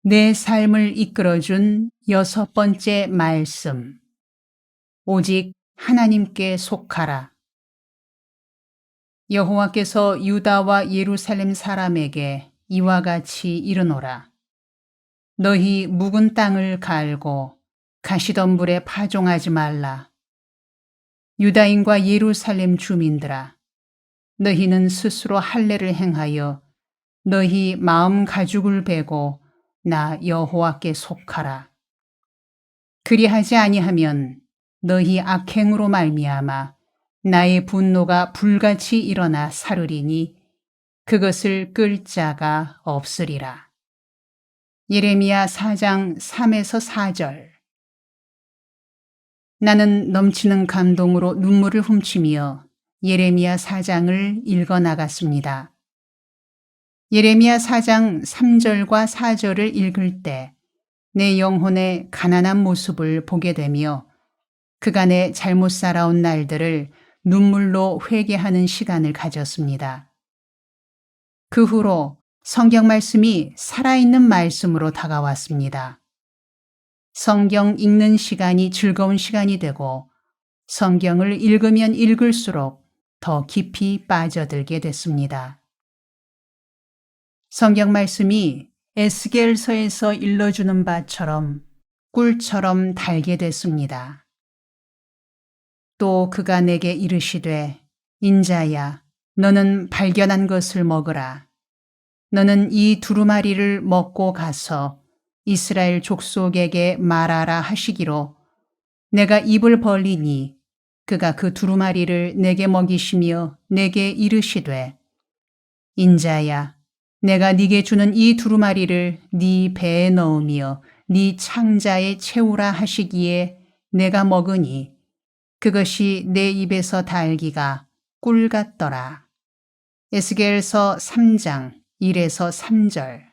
내 삶을 이끌어준 여섯 번째 말씀. 오직 하나님께 속하라. 여호와께서 유다와 예루살렘 사람에게 이와 같이 이르노라. 너희 묵은 땅을 갈고 가시덤불에 파종하지 말라. 유다인과 예루살렘 주민들아, 너희는 스스로 할례를 행하여 너희 마음 가죽을 베고 나 여호와께 속하라. 그리하지 아니하면 너희 악행으로 말미암아 나의 분노가 불같이 일어나 사르리니 그것을 끌 자가 없으리라. 예레미야 4장 3에서 4절. 나는 넘치는 감동으로 눈물을 훔치며 예레미야 4장을 읽어 나갔습니다. 예레미야 4장 3절과 4절을 읽을 때 내 영혼의 가난한 모습을 보게 되며 그간의 잘못 살아온 날들을 눈물로 회개하는 시간을 가졌습니다. 그 후로 성경 말씀이 살아있는 말씀으로 다가왔습니다. 성경 읽는 시간이 즐거운 시간이 되고 성경을 읽으면 읽을수록 더 깊이 빠져들게 됐습니다. 성경 말씀이 에스겔서에서 일러주는 바처럼 꿀처럼 달게 됐습니다. 또 그가 내게 이르시되 인자야 너는 발견한 것을 먹으라. 너는 이 두루마리를 먹고 가서 이스라엘 족속에게 말하라 하시기로 내가 입을 벌리니 그가 그 두루마리를 내게 먹이시며 내게 이르시되 인자야 내가 네게 주는 이 두루마리를 네 배에 넣으며 네 창자에 채우라 하시기에 내가 먹으니 그것이 내 입에서 달기가 꿀 같더라. 에스겔서 3장 1에서 3절.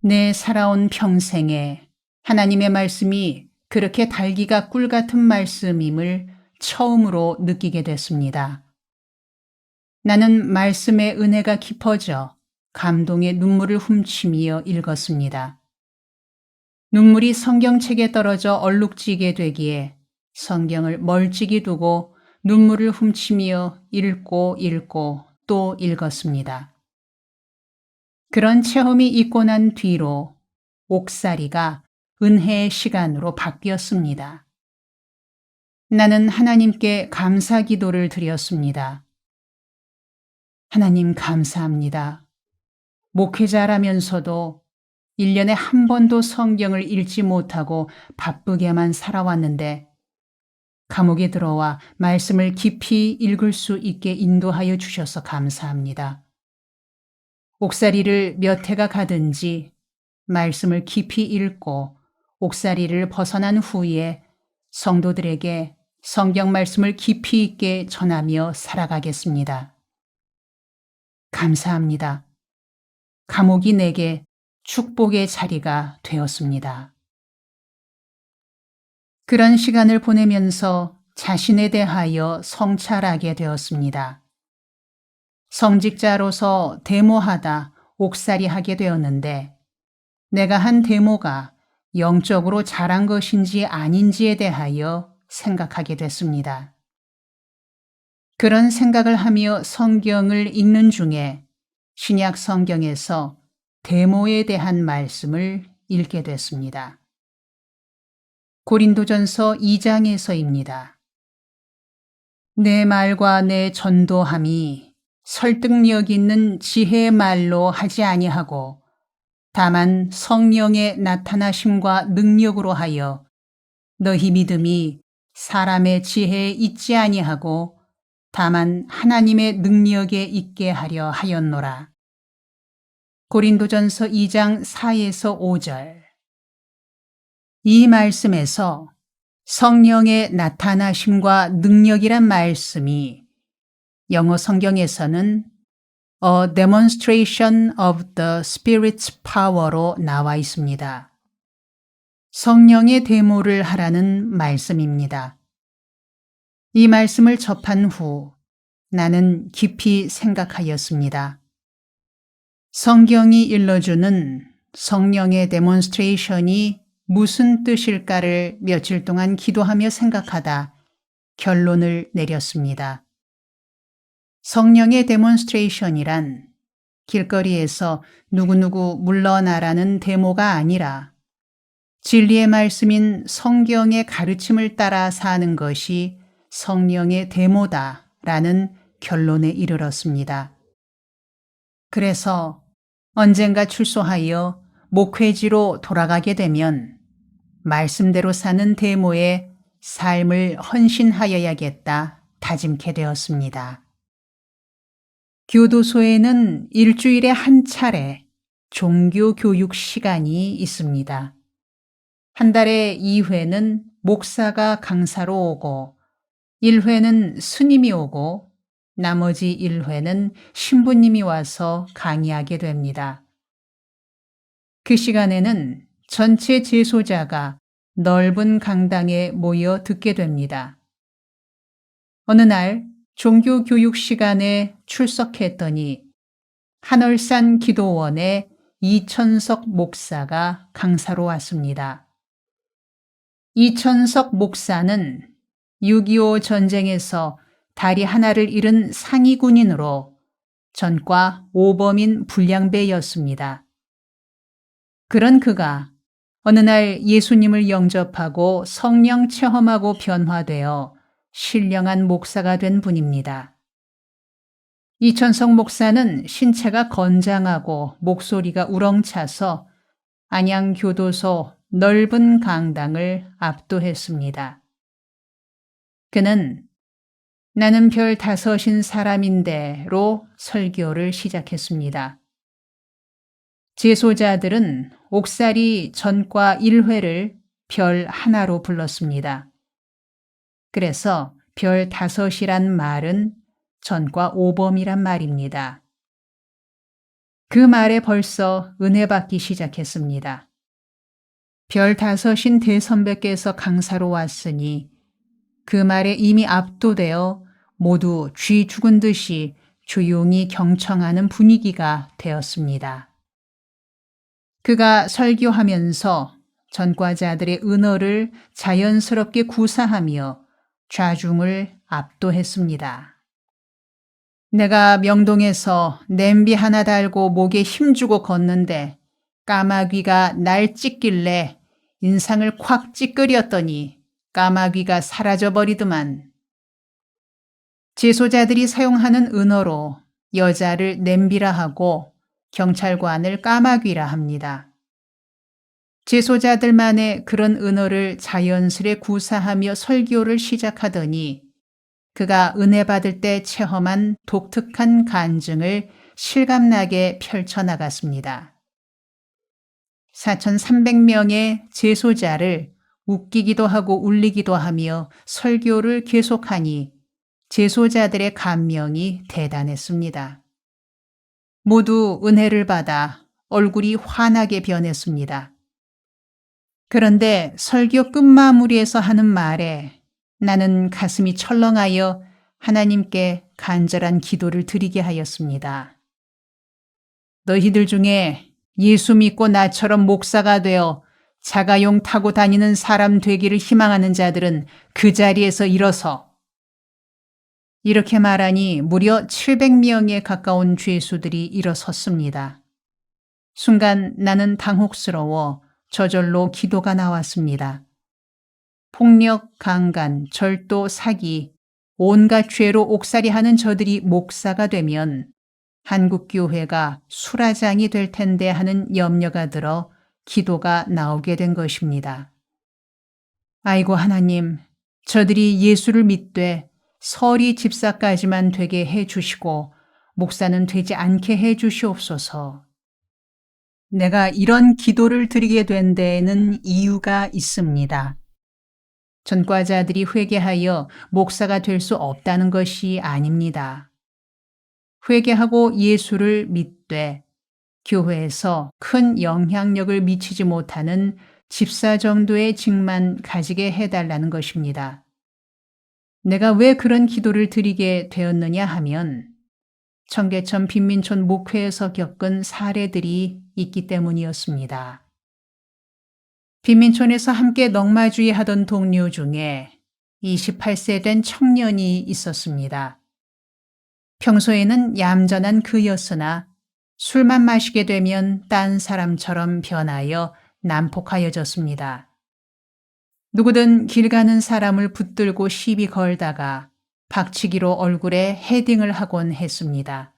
내 살아온 평생에 하나님의 말씀이 그렇게 달기가 꿀 같은 말씀임을 처음으로 느끼게 됐습니다. 나는 말씀의 은혜가 깊어져 감동의 눈물을 훔치며 읽었습니다. 눈물이 성경책에 떨어져 얼룩지게 되기에 성경을 멀찍이 두고 눈물을 훔치며 읽고 또 읽었습니다. 그런 체험이 있고 난 뒤로 옥살이가 은혜의 시간으로 바뀌었습니다. 나는 하나님께 감사 기도를 드렸습니다. 하나님 감사합니다. 목회자라면서도 1년에 한 번도 성경을 읽지 못하고 바쁘게만 살아왔는데 감옥에 들어와 말씀을 깊이 읽을 수 있게 인도하여 주셔서 감사합니다. 옥살이를 몇 해가 가든지 말씀을 깊이 읽고 옥살이를 벗어난 후에 성도들에게 성경 말씀을 깊이 있게 전하며 살아가겠습니다. 감사합니다. 감옥이 내게 축복의 자리가 되었습니다. 그런 시간을 보내면서 자신에 대하여 성찰하게 되었습니다. 성직자로서 데모하다 옥살이하게 되었는데 내가 한 데모가 영적으로 잘한 것인지 아닌지에 대하여 생각하게 됐습니다. 그런 생각을 하며 성경을 읽는 중에 신약 성경에서 데모에 대한 말씀을 읽게 됐습니다. 고린도전서 2장에서입니다. 내 말과 내 전도함이 설득력 있는 지혜의 말로 하지 아니하고 다만 성령의 나타나심과 능력으로 하여 너희 믿음이 사람의 지혜에 있지 아니하고 다만 하나님의 능력에 있게 하려 하였노라. 고린도전서 2장 4에서 5절. 이 말씀에서 성령의 나타나심과 능력이란 말씀이 영어 성경에서는 A demonstration of the Spirit's power로 나와 있습니다. 성령의 데모를 하라는 말씀입니다. 이 말씀을 접한 후 나는 깊이 생각하였습니다. 성경이 일러주는 성령의 데몬스트레이션이 무슨 뜻일까를 며칠 동안 기도하며 생각하다 결론을 내렸습니다. 성령의 데몬스트레이션이란 길거리에서 누구누구 물러나라는 데모가 아니라 진리의 말씀인 성경의 가르침을 따라 사는 것이 성령의 데모다라는 결론에 이르렀습니다. 그래서 언젠가 출소하여 목회지로 돌아가게 되면 말씀대로 사는 데모에 삶을 헌신하여야겠다 다짐케 되었습니다. 교도소에는 일주일에 한 차례 종교 교육 시간이 있습니다. 한 달에 2회는 목사가 강사로 오고 1회는 스님이 오고 나머지 1회는 신부님이 와서 강의하게 됩니다. 그 시간에는 전체 제소자가 넓은 강당에 모여 듣게 됩니다. 어느 날 종교교육 시간에 출석했더니 한월산 기도원의 이천석 목사가 강사로 왔습니다. 이천석 목사는 6.25 전쟁에서 다리 하나를 잃은 상위 군인으로 전과 오범인 불량배였습니다. 그런 그가 어느 날 예수님을 영접하고 성령 체험하고 변화되어 신령한 목사가 된 분입니다. 이천석 목사는 신체가 건장하고 목소리가 우렁차서 안양교도소 넓은 강당을 압도했습니다. 그는 나는 별 5인 사람인데로 설교를 시작했습니다. 제소자들은 옥살이 전과 1회를 별 하나로 불렀습니다. 그래서 별 5이란 말은 전과 오범이란 말입니다. 그 말에 벌써 은혜 받기 시작했습니다. 별 5인 대선배께서 강사로 왔으니 그 말에 이미 압도되어 모두 쥐 죽은 듯이 조용히 경청하는 분위기가 되었습니다. 그가 설교하면서 전과자들의 은어를 자연스럽게 구사하며 좌중을 압도했습니다. 내가 명동에서 냄비 하나 달고 목에 힘주고 걷는데 까마귀가 날 찢길래 인상을 콱 찌끄렸더니 까마귀가 사라져버리더만. 제소자들이 사용하는 은어로 여자를 냄비라 하고 경찰관을 까마귀라 합니다. 제소자들만의 그런 은어를 자연스레 구사하며 설교를 시작하더니 그가 은혜 받을 때 체험한 독특한 간증을 실감나게 펼쳐나갔습니다. 4,300명의 제소자를 웃기기도 하고 울리기도 하며 설교를 계속하니 제소자들의 감명이 대단했습니다. 모두 은혜를 받아 얼굴이 환하게 변했습니다. 그런데 설교 끝마무리에서 하는 말에 나는 가슴이 철렁하여 하나님께 간절한 기도를 드리게 하였습니다. 너희들 중에 예수 믿고 나처럼 목사가 되어 자가용 타고 다니는 사람 되기를 희망하는 자들은 그 자리에서 일어서. 이렇게 말하니 무려 700명에 가까운 죄수들이 일어섰습니다. 순간 나는 당혹스러워 저절로 기도가 나왔습니다. 폭력, 강간, 절도, 사기, 온갖 죄로 옥살이하는 저들이 목사가 되면 한국교회가 수라장이 될 텐데 하는 염려가 들어 기도가 나오게 된 것입니다. 아이고 하나님, 저들이 예수를 믿되 서리 집사까지만 되게 해 주시고 목사는 되지 않게 해 주시옵소서. 내가 이런 기도를 드리게 된 데에는 이유가 있습니다. 전과자들이 회개하여 목사가 될 수 없다는 것이 아닙니다. 회개하고 예수를 믿되 교회에서 큰 영향력을 미치지 못하는 집사 정도의 직만 가지게 해달라는 것입니다. 내가 왜 그런 기도를 드리게 되었느냐 하면 청계천 빈민촌 목회에서 겪은 사례들이 있기 때문이었습니다. 빈민촌에서 함께 넉마주의 하던 동료 중에 28세 된 청년이 있었습니다. 평소에는 얌전한 그였으나 술만 마시게 되면 딴 사람처럼 변하여 난폭하여졌습니다. 누구든 길 가는 사람을 붙들고 시비 걸다가 박치기로 얼굴에 헤딩을 하곤 했습니다.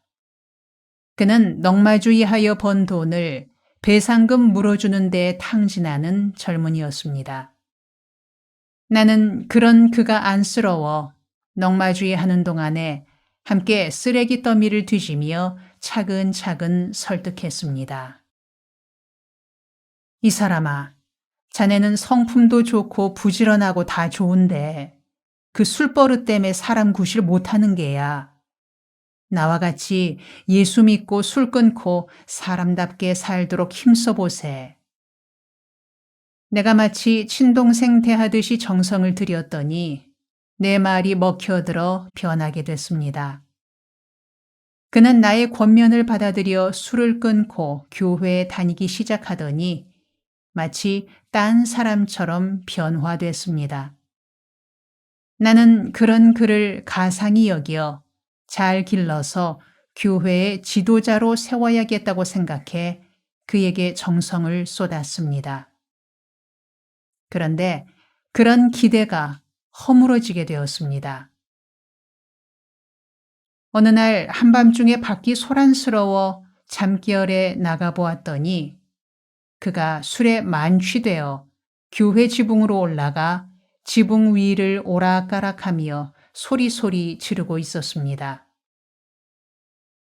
그는 넉마주의하여 번 돈을 배상금 물어주는 데 탕진하는 젊은이였습니다. 나는 그런 그가 안쓰러워 넉마주의하는 동안에 함께 쓰레기 더미를 뒤지며 차근차근 설득했습니다. 이 사람아, 자네는 성품도 좋고 부지런하고 다 좋은데 그 술버릇 때문에 사람 구실 못하는 게야. 나와 같이 예수 믿고 술 끊고 사람답게 살도록 힘써보세. 내가 마치 친동생 대하듯이 정성을 들였더니 내 말이 먹혀들어 변하게 됐습니다. 그는 나의 권면을 받아들여 술을 끊고 교회에 다니기 시작하더니 마치 딴 사람처럼 변화됐습니다. 나는 그런 그를 가상히 여겨 잘 길러서 교회의 지도자로 세워야겠다고 생각해 그에게 정성을 쏟았습니다. 그런데 그런 기대가 허물어지게 되었습니다. 어느 날 한밤중에 밖이 소란스러워 잠결에 나가보았더니 그가 술에 만취되어 교회 지붕으로 올라가 지붕 위를 오락가락하며 소리소리 지르고 있었습니다.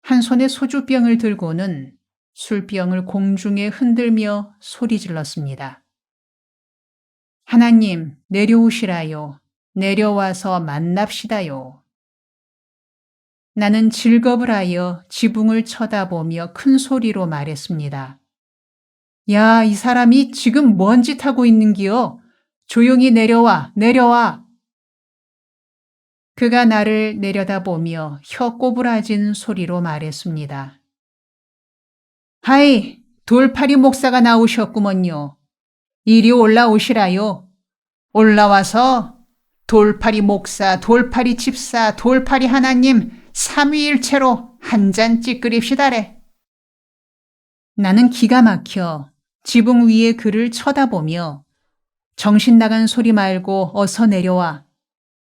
한 손에 소주병을 들고는 술병을 공중에 흔들며 소리 질렀습니다. 하나님, 내려오시라요. 내려와서 만납시다요. 나는 질겁을 하여 지붕을 쳐다보며 큰 소리로 말했습니다. 야, 이 사람이 지금 뭔 짓 하고 있는기요? 조용히 내려와, 내려와. 그가 나를 내려다보며 혀 꼬부라진 소리로 말했습니다. 하이, 돌팔이 목사가 나오셨구먼요. 이리 올라오시라요. 올라와서 돌팔이 목사, 돌팔이 집사, 돌팔이 하나님 삼위일체로 한 잔 찌끄립시다래. 나는 기가 막혀 지붕 위에 그를 쳐다보며 정신 나간 소리 말고 어서 내려와.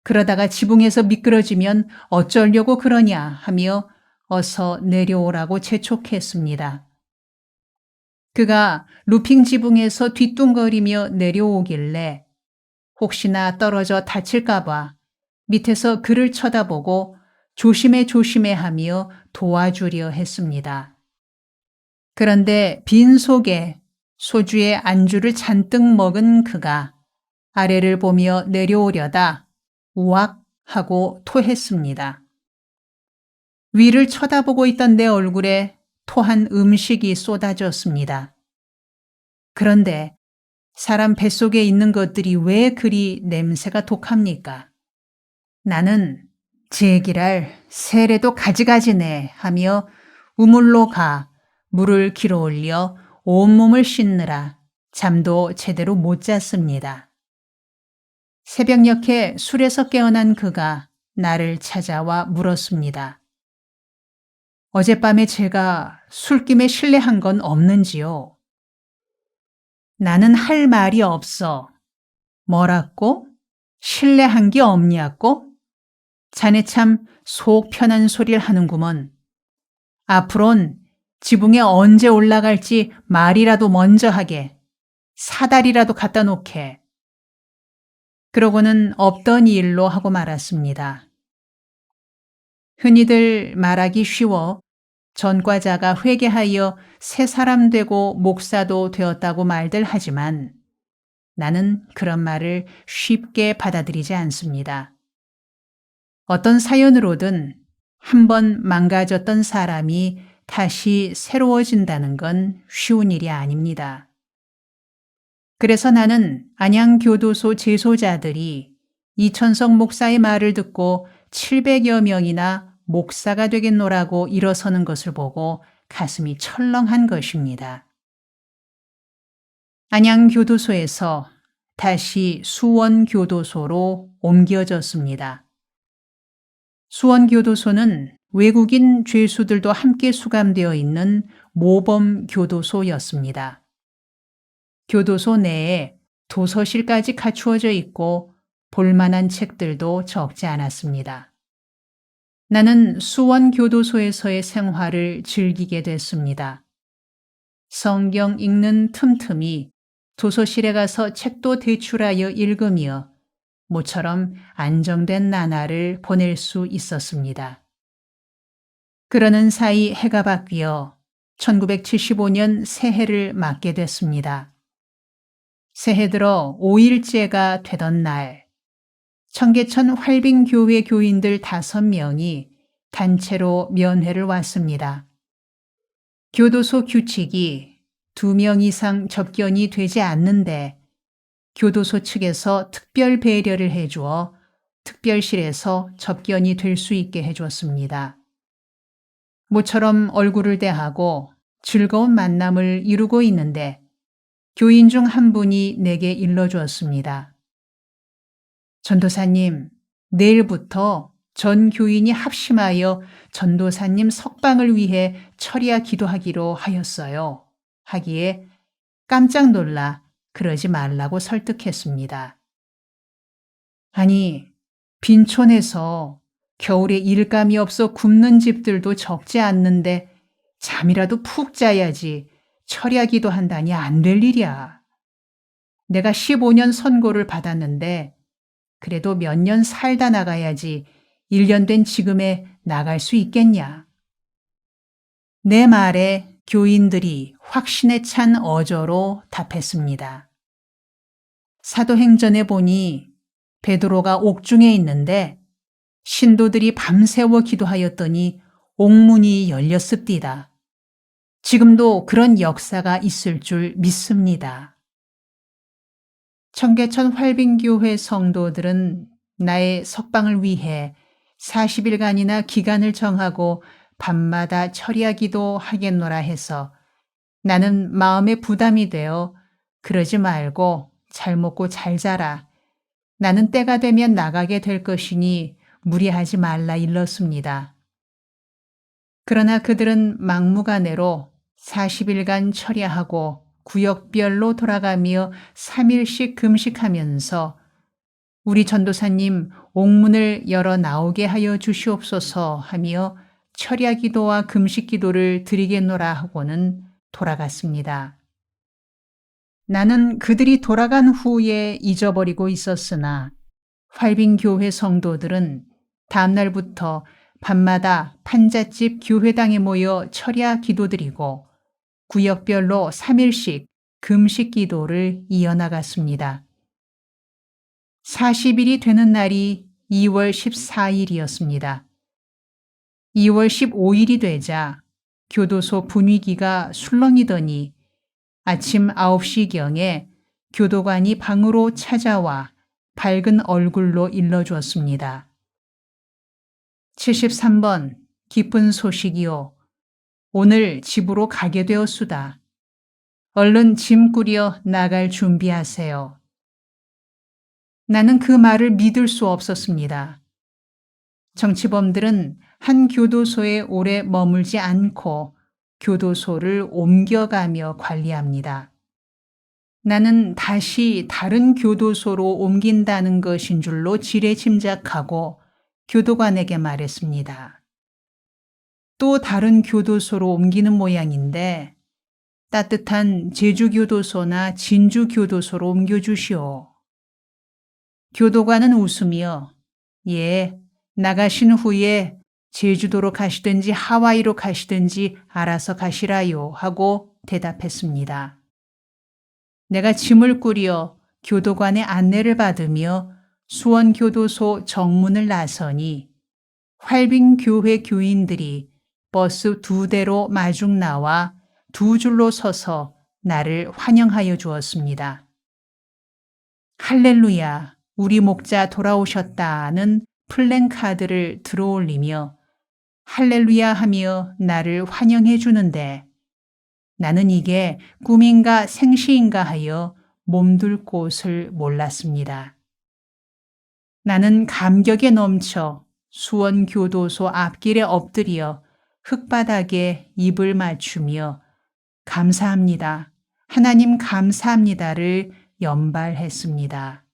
그러다가 지붕에서 미끄러지면 어쩌려고 그러냐 하며 어서 내려오라고 재촉했습니다. 그가 루핑 지붕에서 뒤뚱거리며 내려오길래 혹시나 떨어져 다칠까봐 밑에서 그를 쳐다보고 조심해 조심해 하며 도와주려 했습니다. 그런데 빈속에 소주에 안주를 잔뜩 먹은 그가 아래를 보며 내려오려다 우악 하고 토했습니다. 위를 쳐다보고 있던 내 얼굴에 토한 음식이 쏟아졌습니다. 그런데 사람 뱃속에 있는 것들이 왜 그리 냄새가 독합니까? 나는 제기랄 세례도 가지가지네 하며 우물로 가 물을 길어 올려 온몸을 씻느라 잠도 제대로 못 잤습니다. 새벽녘에 술에서 깨어난 그가 나를 찾아와 물었습니다. 어젯밤에 제가 술김에 실례한 건 없는지요? 나는 할 말이 없어. 뭐라고? 실례한 게 없냐고? 자네 참 속 편한 소리를 하는구먼. 앞으론 지붕에 언제 올라갈지 말이라도 먼저 하게. 사다리라도 갖다 놓게. 그러고는 없던 일로 하고 말았습니다. 흔히들 말하기 쉬워 전과자가 회개하여 새 사람 되고 목사도 되었다고 말들 하지만 나는 그런 말을 쉽게 받아들이지 않습니다. 어떤 사연으로든 한번 망가졌던 사람이 다시 새로워진다는 건 쉬운 일이 아닙니다. 그래서 나는 안양교도소 재소자들이 이천석 목사의 말을 듣고 700여 명이나 목사가 되겠노라고 일어서는 것을 보고 가슴이 철렁한 것입니다. 안양교도소에서 다시 수원교도소로 옮겨졌습니다. 수원교도소는 외국인 죄수들도 함께 수감되어 있는 모범교도소였습니다. 교도소 내에 도서실까지 갖추어져 있고 볼만한 책들도 적지 않았습니다. 나는 수원교도소에서의 생활을 즐기게 됐습니다. 성경 읽는 틈틈이 도서실에 가서 책도 대출하여 읽으며 모처럼 안정된 나날을 보낼 수 있었습니다. 그러는 사이 해가 바뀌어 1975년 새해를 맞게 됐습니다. 새해 들어 5일째가 되던 날, 청계천 활빙교회 교인들 5명이 단체로 면회를 왔습니다. 교도소 규칙이 2명 이상 접견이 되지 않는데 교도소 측에서 특별 배려를 해주어 특별실에서 접견이 될 수 있게 해줬습니다. 모처럼 얼굴을 대하고 즐거운 만남을 이루고 있는데 교인 중 한 분이 내게 일러주었습니다. 전도사님, 내일부터 전 교인이 합심하여 전도사님 석방을 위해 철야 기도하기로 하였어요. 하기에 깜짝 놀라 그러지 말라고 설득했습니다. 아니, 빈촌에서 겨울에 일감이 없어 굶는 집들도 적지 않는데 잠이라도 푹 자야지 철야 기도한다니 안 될 일이야. 내가 15년 선고를 받았는데 그래도 몇 년 살다 나가야지 1년 된 지금에 나갈 수 있겠냐. 내 말에 교인들이 확신에 찬 어조로 답했습니다. 사도행전에 보니 베드로가 옥중에 있는데 신도들이 밤새워 기도하였더니 옥문이 열렸습디다. 지금도 그런 역사가 있을 줄 믿습니다. 청계천 활빙교회 성도들은 나의 석방을 위해 40일간이나 기간을 정하고 밤마다 철야기도 하겠노라 해서 나는 마음에 부담이 되어 그러지 말고 잘 먹고 잘 자라. 나는 때가 되면 나가게 될 것이니 무리하지 말라 일렀습니다. 그러나 그들은 막무가내로 40일간 철야하고 구역별로 돌아가며 3일씩 금식하면서 우리 전도사님 옥문을 열어 나오게 하여 주시옵소서 하며 철야 기도와 금식 기도를 드리겠노라 하고는 돌아갔습니다. 나는 그들이 돌아간 후에 잊어버리고 있었으나 활빙교회 성도들은 다음날부터 밤마다 판잣집 교회당에 모여 철야 기도드리고 구역별로 3일씩 금식 기도를 이어나갔습니다. 40일이 되는 날이 2월 14일이었습니다. 2월 15일이 되자 교도소 분위기가 술렁이더니 아침 9시경에 교도관이 방으로 찾아와 밝은 얼굴로 일러주었습니다. 73번 기쁜 소식이요. 오늘 집으로 가게 되었수다. 얼른 짐 꾸려 나갈 준비하세요. 나는 그 말을 믿을 수 없었습니다. 정치범들은 한 교도소에 오래 머물지 않고 교도소를 옮겨가며 관리합니다. 나는 다시 다른 교도소로 옮긴다는 것인 줄로 지레 짐작하고 교도관에게 말했습니다. 또 다른 교도소로 옮기는 모양인데 따뜻한 제주교도소나 진주교도소로 옮겨주시오. 교도관은 웃으며 예, 나가신 후에 제주도로 가시든지 하와이로 가시든지 알아서 가시라요 하고 대답했습니다. 내가 짐을 꾸려 교도관의 안내를 받으며 수원교도소 정문을 나서니 활빙교회 교인들이 버스 2대로 마중 나와 2줄로 서서 나를 환영하여 주었습니다. 할렐루야, 우리 목자 돌아오셨다는 플랜카드를 들어올리며 할렐루야 하며 나를 환영해 주는데 나는 이게 꿈인가 생시인가 하여 몸둘 곳을 몰랐습니다. 나는 감격에 넘쳐 수원교도소 앞길에 엎드려 흙바닥에 입을 맞추며 감사합니다. 하나님 감사합니다를 연발했습니다.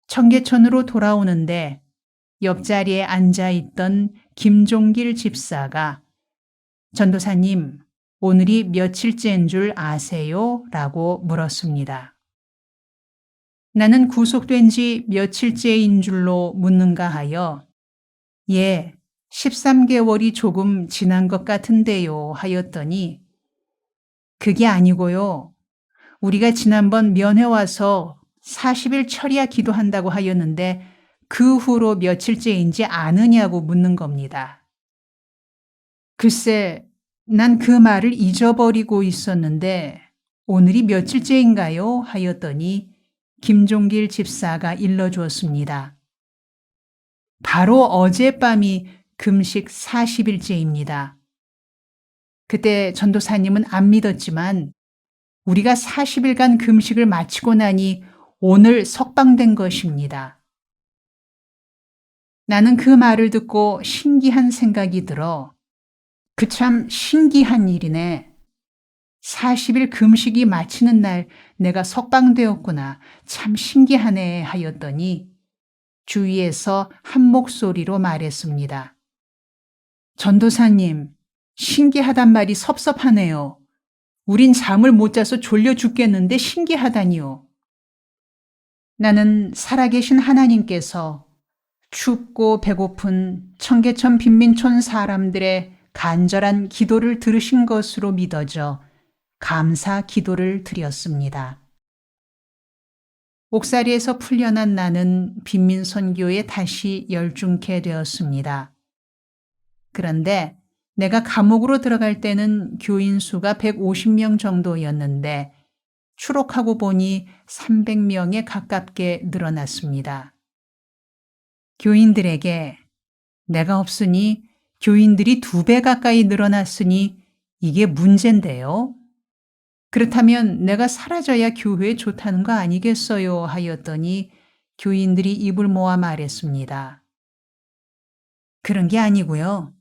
청계천으로 돌아오는데 옆자리에 앉아있던 김종길 집사가 전도사님, 오늘이 며칠째인 줄 아세요? 라고 물었습니다. 나는 구속된 지 며칠째인 줄로 묻는가 하여 예, 13개월이 조금 지난 것 같은데요 하였더니 그게 아니고요. 우리가 지난번 면회 와서 40일 철야 기도한다고 하였는데 그 후로 며칠째인지 아느냐고 묻는 겁니다. 글쎄, 난 그 말을 잊어버리고 있었는데 오늘이 며칠째인가요? 하였더니 김종길 집사가 일러주었습니다. 바로 어젯밤이 금식 40일째입니다. 그때 전도사님은 안 믿었지만 우리가 40일간 금식을 마치고 나니 오늘 석방된 것입니다. 나는 그 말을 듣고 신기한 생각이 들어 그 참 신기한 일이네. 40일 금식이 마치는 날 내가 석방되었구나. 참 신기하네 하였더니 주위에서 한 목소리로 말했습니다. 전도사님, 신기하단 말이 섭섭하네요. 우린 잠을 못 자서 졸려 죽겠는데 신기하다니요. 나는 살아계신 하나님께서 춥고 배고픈 청계천 빈민촌 사람들의 간절한 기도를 들으신 것으로 믿어져 감사 기도를 드렸습니다. 옥살이에서 풀려난 나는 빈민선교에 다시 열중케 되었습니다. 그런데 내가 감옥으로 들어갈 때는 교인 수가 150명 정도였는데 추록하고 보니 300명에 가깝게 늘어났습니다. 교인들에게 내가 없으니 교인들이 2배 가까이 늘어났으니 이게 문제인데요. 그렇다면 내가 사라져야 교회에 좋다는 거 아니겠어요? 하였더니 교인들이 입을 모아 말했습니다. 그런 게 아니고요.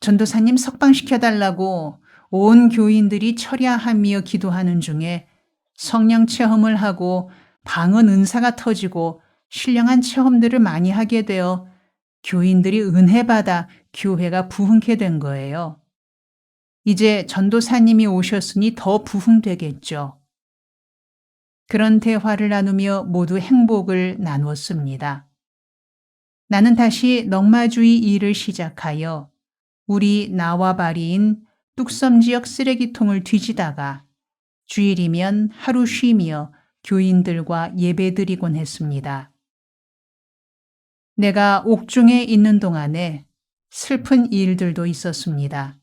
전도사님 석방시켜달라고 온 교인들이 철야하며 기도하는 중에 성령 체험을 하고 방언 은사가 터지고 신령한 체험들을 많이 하게 되어 교인들이 은혜 받아 교회가 부흥케 된 거예요. 이제 전도사님이 오셨으니 더 부흥되겠죠. 그런 대화를 나누며 모두 행복을 나누었습니다. 나는 다시 넉마주의 일을 시작하여 우리 나와바리인 뚝섬 지역 쓰레기통을 뒤지다가 주일이면 하루 쉬며 교인들과 예배드리곤 했습니다. 내가 옥중에 있는 동안에 슬픈 일들도 있었습니다.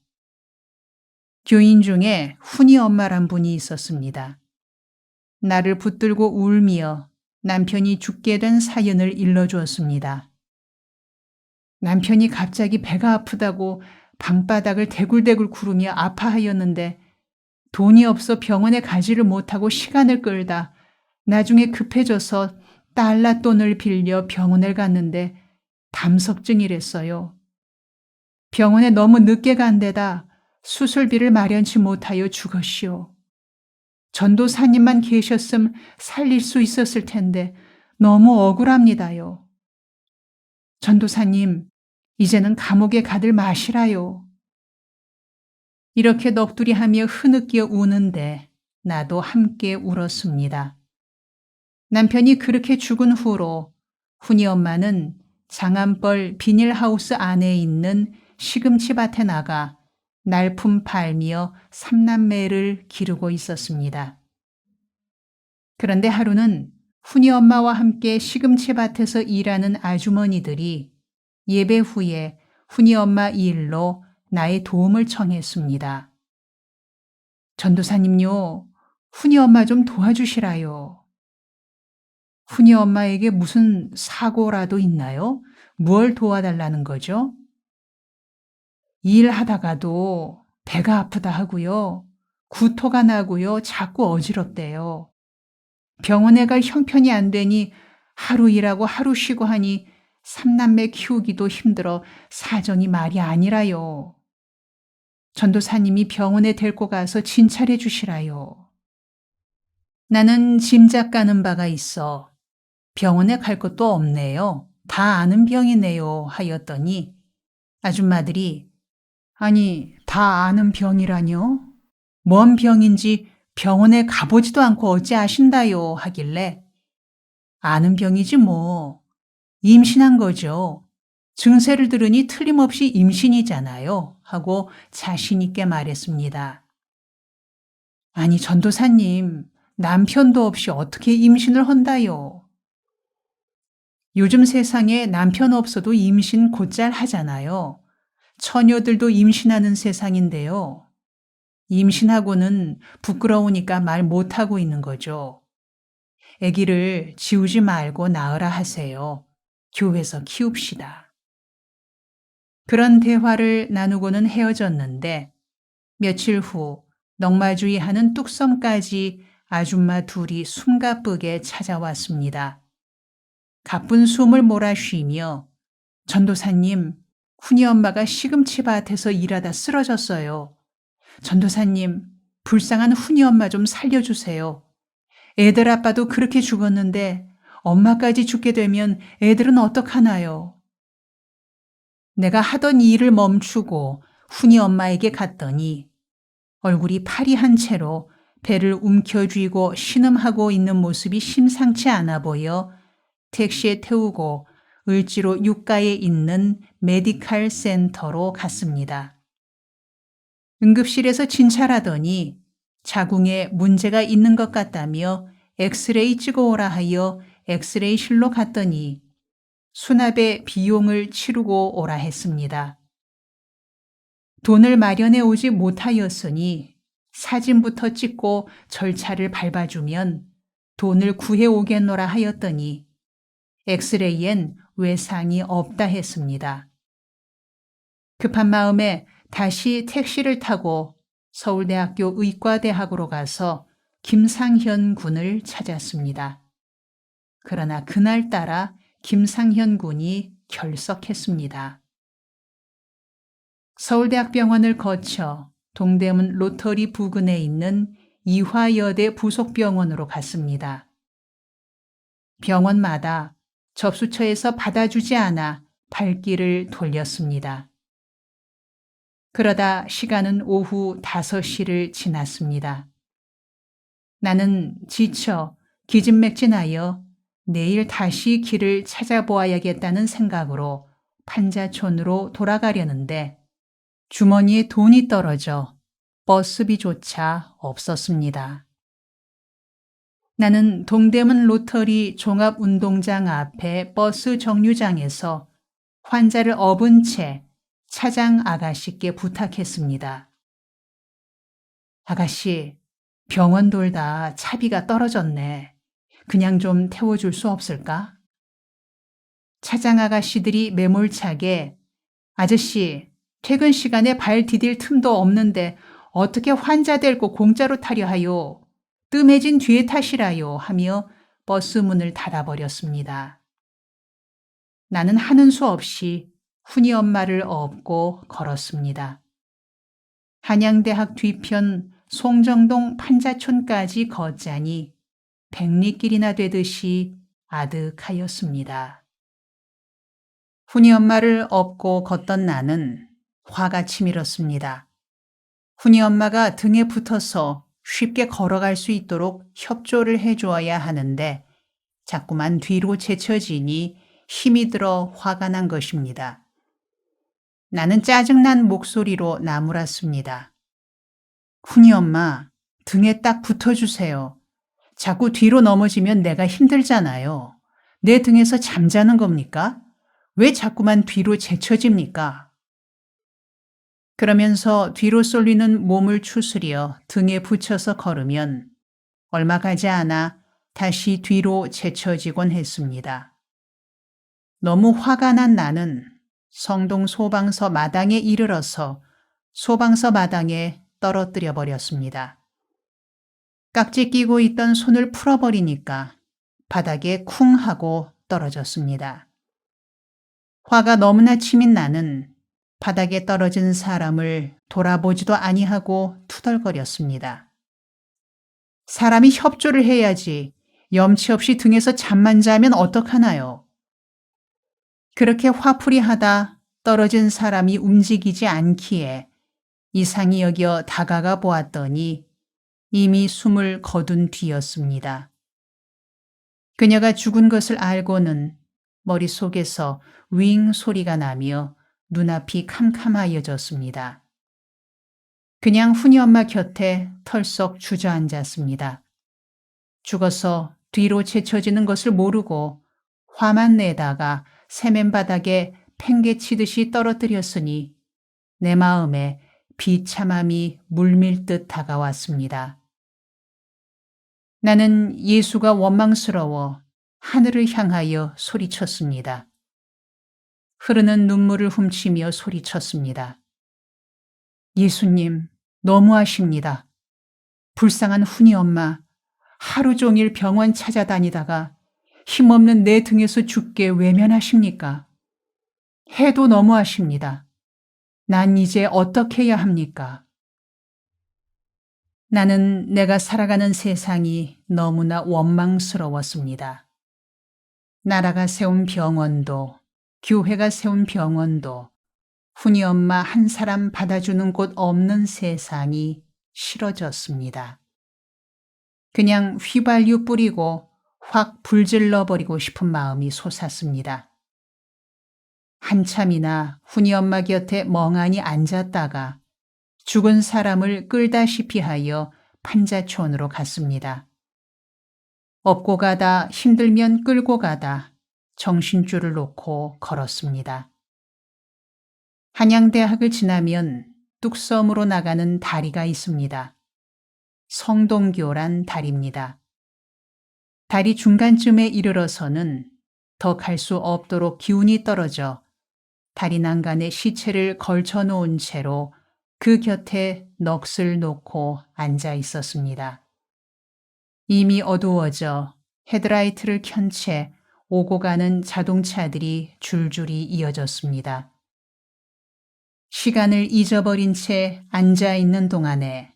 교인 중에 훈이 엄마란 분이 있었습니다. 나를 붙들고 울며 남편이 죽게 된 사연을 일러주었습니다. 남편이 갑자기 배가 아프다고 방바닥을 대굴대굴 구르며 아파하였는데 돈이 없어 병원에 가지를 못하고 시간을 끌다 나중에 급해져서 달러 돈을 빌려 병원을 갔는데 담석증이랬어요. 병원에 너무 늦게 간 데다 수술비를 마련치 못하여 죽었시오. 전도사님만 계셨음 살릴 수 있었을 텐데 너무 억울합니다요. 전도사님, 이제는 감옥에 가들 마시라요. 이렇게 넋두리하며 흐느껴 우는데 나도 함께 울었습니다. 남편이 그렇게 죽은 후로 훈이 엄마는 장안벌 비닐하우스 안에 있는 시금치 밭에 나가 날품 팔며 3남매를 기르고 있었습니다. 그런데 하루는 훈이 엄마와 함께 시금치 밭에서 일하는 아주머니들이 예배 후에 훈이 엄마 일로 나의 도움을 청했습니다. 전도사님요, 훈이 엄마 좀 도와주시라요. 훈이 엄마에게 무슨 사고라도 있나요? 뭘 도와달라는 거죠? 일하다가도 배가 아프다 하고요. 구토가 나고요. 자꾸 어지럽대요. 병원에 갈 형편이 안 되니 하루 일하고 하루 쉬고 하니 삼남매 키우기도 힘들어 사정이 말이 아니라요. 전도사님이 병원에 데리고 가서 진찰해 주시라요. 나는 짐작 가는 바가 있어 병원에 갈 것도 없네요. 다 아는 병이네요. 하였더니 아줌마들이 아니, 다 아는 병이라뇨? 뭔 병인지 병원에 가보지도 않고 어찌 아신다요? 하길래 아는 병이지 뭐. 임신한 거죠. 증세를 들으니 틀림없이 임신이잖아요. 하고 자신 있게 말했습니다. 아니, 전도사님, 남편도 없이 어떻게 임신을 한다요? 요즘 세상에 남편 없어도 임신 곧잘 하잖아요. 처녀들도 임신하는 세상인데요. 임신하고는 부끄러우니까 말 못하고 있는 거죠. 아기를 지우지 말고 낳으라 하세요. 교회에서 키웁시다. 그런 대화를 나누고는 헤어졌는데 며칠 후 넉마주의하는 뚝섬까지 아줌마 둘이 숨가쁘게 찾아왔습니다. 가쁜 숨을 몰아쉬며 전도사님, 훈이 엄마가 시금치 밭에서 일하다 쓰러졌어요. 전도사님, 불쌍한 훈이 엄마 좀 살려주세요. 애들 아빠도 그렇게 죽었는데 엄마까지 죽게 되면 애들은 어떡하나요? 내가 하던 일을 멈추고 훈이 엄마에게 갔더니 얼굴이 파리한 채로 배를 움켜쥐고 신음하고 있는 모습이 심상치 않아 보여 택시에 태우고 을지로 육가에 있는 메디칼 센터로 갔습니다. 응급실에서 진찰하더니 자궁에 문제가 있는 것 같다며 엑스레이 찍어오라 하여 엑스레이실로 갔더니 수납의 비용을 치르고 오라 했습니다. 돈을 마련해 오지 못하였으니 사진부터 찍고 절차를 밟아주면 돈을 구해 오겠노라 하였더니 엑스레이엔 외상이 없다 했습니다. 급한 마음에 다시 택시를 타고 서울대학교 의과대학으로 가서 김상현 군을 찾았습니다. 그러나 그날따라 김상현 군이 결석했습니다. 서울대학병원을 거쳐 동대문 로터리 부근에 있는 이화여대 부속병원으로 갔습니다. 병원마다 접수처에서 받아주지 않아 발길을 돌렸습니다. 그러다 시간은 오후 5시를 지났습니다. 나는 지쳐 기진맥진하여 내일 다시 길을 찾아보아야겠다는 생각으로 판자촌으로 돌아가려는데 주머니에 돈이 떨어져 버스비조차 없었습니다. 나는 동대문 로터리 종합운동장 앞에 버스 정류장에서 환자를 업은 채 차장 아가씨께 부탁했습니다. 아가씨, 병원 돌다 차비가 떨어졌네. 그냥 좀 태워줄 수 없을까? 차장 아가씨들이 매몰차게 아저씨, 퇴근 시간에 발 디딜 틈도 없는데 어떻게 환자 데리고 공짜로 타려 하요? 뜸해진 뒤에 타시라요 하며 버스 문을 닫아버렸습니다. 나는 하는 수 없이 훈이 엄마를 업고 걸었습니다. 한양대학 뒤편 송정동 판자촌까지 걷자니 백리길이나 되듯이 아득하였습니다. 훈이 엄마를 업고 걷던 나는 화가 치밀었습니다. 훈이 엄마가 등에 붙어서 쉽게 걸어갈 수 있도록 협조를 해주어야 하는데 자꾸만 뒤로 제쳐지니 힘이 들어 화가 난 것입니다. 나는 짜증난 목소리로 나무랐습니다. 훈이 엄마, 등에 딱 붙어주세요. 자꾸 뒤로 넘어지면 내가 힘들잖아요. 내 등에서 잠자는 겁니까? 왜 자꾸만 뒤로 제쳐집니까? 그러면서 뒤로 쏠리는 몸을 추스려 등에 붙여서 걸으면 얼마 가지 않아 다시 뒤로 제쳐지곤 했습니다. 너무 화가 난 나는 성동 소방서 마당에 이르러서 소방서 마당에 떨어뜨려 버렸습니다. 깍지 끼고 있던 손을 풀어버리니까 바닥에 쿵 하고 떨어졌습니다. 화가 너무나 치민 나는 바닥에 떨어진 사람을 돌아보지도 아니하고 투덜거렸습니다. 사람이 협조를 해야지 염치 없이 등에서 잠만 자면 어떡하나요? 그렇게 화풀이 하다 떨어진 사람이 움직이지 않기에 이상히 여겨 다가가 보았더니 이미 숨을 거둔 뒤였습니다. 그녀가 죽은 것을 알고는 머릿속에서 윙 소리가 나며 눈앞이 캄캄하여졌습니다. 그냥 훈이 엄마 곁에 털썩 주저앉았습니다. 죽어서 뒤로 제쳐지는 것을 모르고 화만 내다가 세면바닥에 팽개치듯이 떨어뜨렸으니 내 마음에 비참함이 물밀듯 다가왔습니다. 나는 예수가 원망스러워 하늘을 향하여 소리쳤습니다. 흐르는 눈물을 훔치며 소리쳤습니다. 예수님, 너무하십니다. 불쌍한 훈이 엄마, 하루 종일 병원 찾아다니다가 힘없는 내 등에서 죽게 외면하십니까? 해도 너무하십니다. 난 이제 어떻게 해야 합니까? 나는 내가 살아가는 세상이 너무나 원망스러웠습니다. 나라가 세운 병원도, 교회가 세운 병원도, 훈이 엄마 한 사람 받아주는 곳 없는 세상이 싫어졌습니다. 그냥 휘발유 뿌리고 확 불질러 버리고 싶은 마음이 솟았습니다. 한참이나 훈이 엄마 곁에 멍하니 앉았다가 죽은 사람을 끌다시피 하여 판자촌으로 갔습니다. 업고 가다 힘들면 끌고 가다 정신줄을 놓고 걸었습니다. 한양대학을 지나면 뚝섬으로 나가는 다리가 있습니다. 성동교란 다리입니다. 다리 중간쯤에 이르러서는 더 갈 수 없도록 기운이 떨어져 다리 난간에 시체를 걸쳐 놓은 채로 그 곁에 넋을 놓고 앉아 있었습니다. 이미 어두워져 헤드라이트를 켠 채 오고 가는 자동차들이 줄줄이 이어졌습니다. 시간을 잊어버린 채 앉아 있는 동안에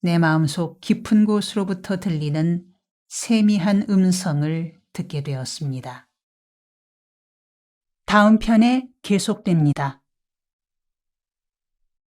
내 마음속 깊은 곳으로부터 들리는 세미한 음성을 듣게 되었습니다. 다음 편에 계속됩니다.